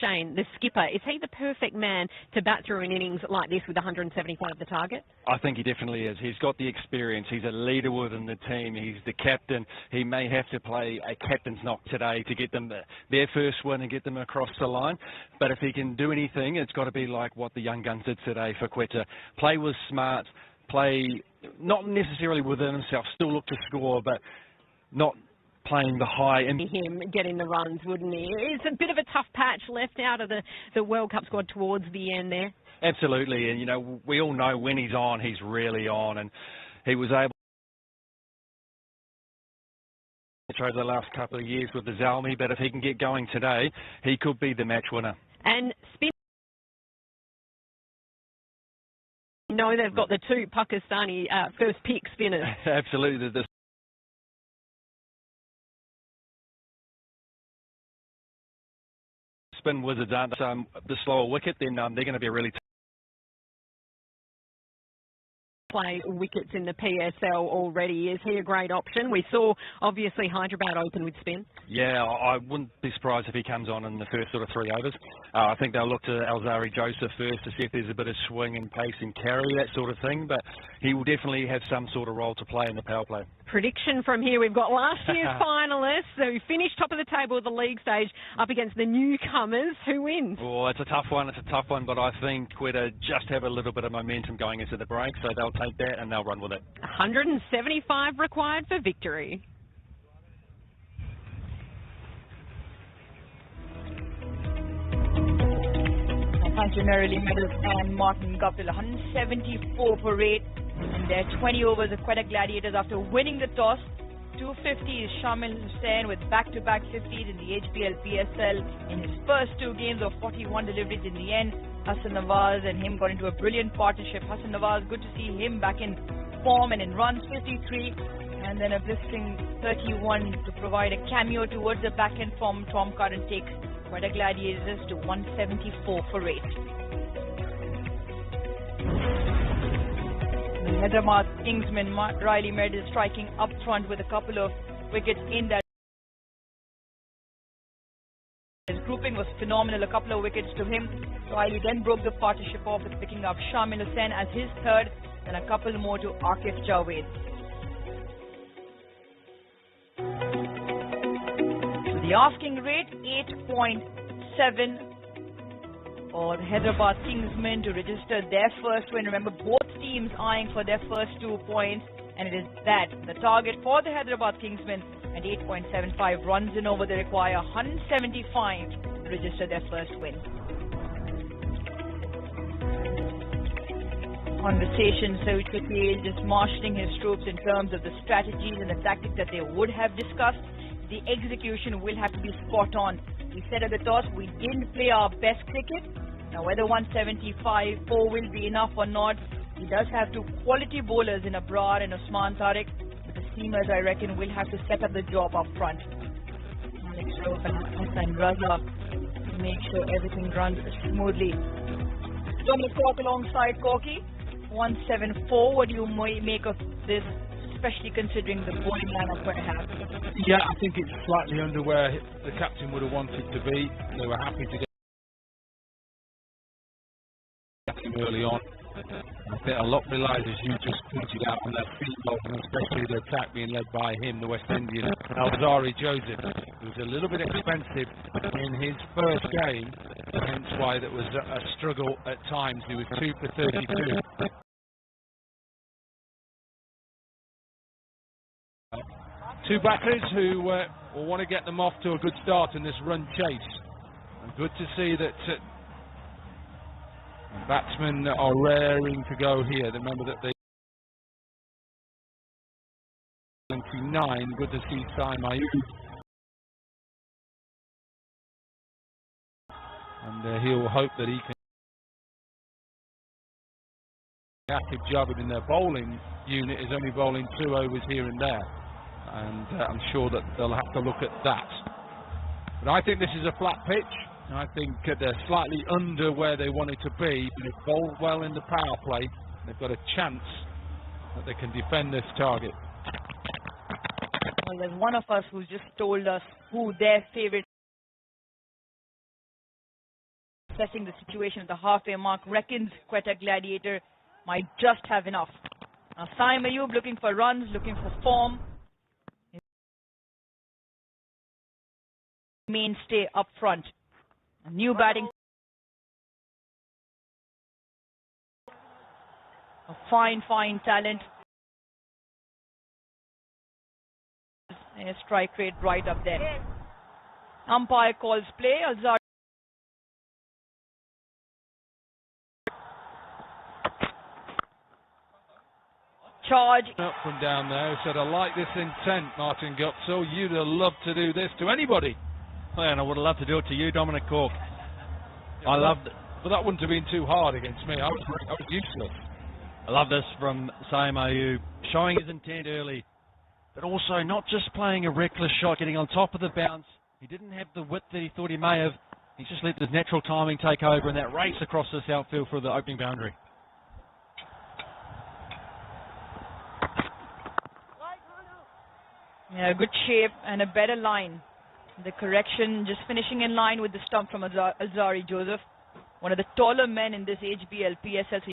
Shane, the skipper, is he the perfect man to bat through an innings like this with 175 the target? I think he definitely is. He's got the experience. He's a leader within the team. He's the captain. He may have to play a captain's knock today to get them their first win and get them across the line. But if he can do anything, it's got to be like what the young guns did today for Quetta. Play with smart, play not necessarily within himself, still look to score, but not playing the high. Him getting the runs, wouldn't he? It's a bit of a tough patch left out of the World Cup squad towards the end there. Absolutely, and you know, we all know when he's on, he's really on, and he was able to over the last couple of years with the Zalmi, but if he can get going today, he could be the match winner. And spin. You know, they've got the two Pakistani first pick spinners. Absolutely. The spin wizards aren't the slower wicket, then they're going to be a really play wickets in the PSL already. Is he a great option? We saw, obviously, Hyderabad open with spin. Yeah, I wouldn't be surprised if he comes on in the first sort of 3 overs. I think they'll look to Alzari Joseph first to see if there's a bit of swing and pace and carry, that sort of thing, but he will definitely have some sort of role to play in the power play. Prediction from here, we've got last year's finalists who finished top of the table of the league stage up against the newcomers. Who wins? Oh, it's a tough one, but I think Quetta just have a little bit of momentum going into the break, so they'll take that and they'll run with it. 175 required for victory. Thank you, Merrily Meadows and Martin Guptill. 174 for 8 in their 20 overs of Quetta Gladiators after winning the toss. 250 is Shamil Hussain with back-to-back 50s in the HPL PSL in his first 2 games of 41 deliveries in the end. Hassan Nawaz and him got into a brilliant partnership. Hassan Nawaz, good to see him back in form and in runs, 53, and then a blistering 31 to provide a cameo towards the back-end form. Tom Curran takes Quetta Gladiators to 174 for 8. The Hyderabad Kingsman Riley Meadows striking up front with a couple of wickets in that. His grouping was phenomenal, a couple of wickets to him. Riley then broke the partnership off with picking up Shamil Hussain as his third, and a couple more to Akif Javed. So the asking rate, 8.7 for the Hyderabad Kingsmen to register their first win. Remember, both teams eyeing for their first 2 points, and it is that. The target for the Hyderabad Kingsmen at 8.75 runs in over. They require 175 to register their first win. Conversation, so Patel just marshalling his troops in terms of the strategies and the tactics that they would have discussed. The execution will have to be spot on. We said at the toss, we didn't play our best cricket. Now, whether 175 will be enough or not, he does have 2 quality bowlers in Abrar and Osman Tariq. But the seamers, I reckon, will have to set up the job up front. Alex Rowe and Hassan Raza to make sure everything runs smoothly. Dominic Cork alongside Corky. 174. What do you make of this, especially considering the bowling lineup we have? Yeah, I think it's slightly under where the captain would have wanted to be. They were happy to get him early on. I think a lot relies, as you just pointed out, on that speed bowling, especially the attack being led by him, the West Indian, Alzari Joseph, who was a little bit expensive in his first game, hence why that was a struggle at times. He was 2 for 32. Two batters who will want to get them off to a good start in this run chase. And good to see that batsmen are raring to go here. Remember that they 29. Good to see Saim Ayub. And he'll hope that he can. Akif Javed in their bowling unit is only bowling 2 overs here and there. And I'm sure that they'll have to look at that. But I think this is a flat pitch. I think they're slightly under where they wanted to be, but if bowled well in the power play, they've got a chance that they can defend this target. Well, there's one of us who's just told us who their favourite assessing the situation at the halfway mark, reckons Quetta Gladiator might just have enough. Now Saim Ayub looking for runs, looking for form. Mainstay up front. A new batting. A fine talent. A strike rate right up there. Umpire calls play. Azhar charge. Up from down there, said, I like this intent, Martin Gutzel. You'd have loved to do this to anybody. And I would have loved to do it to you, Dominic Cork. Yeah, I loved it. But that wouldn't have been too hard against me. I was useless. I love this from Saim Ayub, showing his intent early, but also not just playing a reckless shot, getting on top of the bounce. He didn't have the width that he thought he may have. He just let his natural timing take over in that race across this outfield for the opening boundary. Yeah, good shape and a better line. The correction just finishing in line with the stump from Alzari Joseph, one of the taller men in this HBL PSL.